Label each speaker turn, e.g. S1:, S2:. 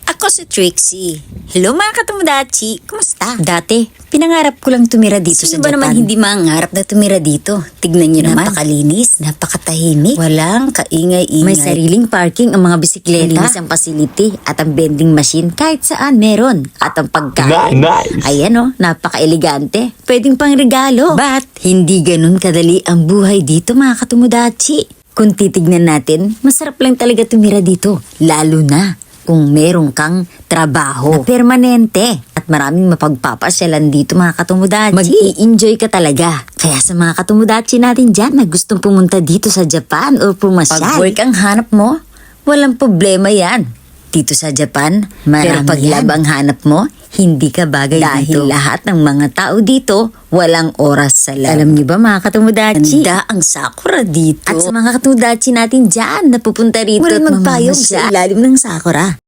S1: Ako si Trixie. Hello mga katomodachi, kumusta? Dati, pinangarap ko lang tumira dito sa Japan. Sino ba naman hindi mangarap na tumira dito? Tignan nyo naman. Napakalinis, napakatahimik. Walang kaingay-ingay. May sariling parking ang mga bisikleta. Malinis ang facility at ang vending machine kahit saan meron. At ang pagkain.
S2: Nice.
S1: Ayan o, napaka-elegante. Pwedeng pang regalo. But, hindi ganun kadali ang buhay dito mga katomodachi. Kung titignan natin, masarap lang talaga tumira dito. Lalo na kung meron kang trabaho na permanente. At maraming mapagpapasyalan dito mga katomodachi. Mag-i-enjoy ka talaga. Kaya sa mga katomodachi natin dyan na gustong pumunta dito sa Japan o pumasyal. Pag work ang hanap mo, walang problema yan. Dito sa Japan, marami. Pero pag lab ang hanap mo, hindi ka bagay dito. Dahil lahat ng mga tao dito, walang oras sa lab. Alam niyo ba mga katomodachi? Ganda ang sakura dito. At sa mga katomodachi natin dyan na pupunta rito at magpayog sa ilalim ng sakura.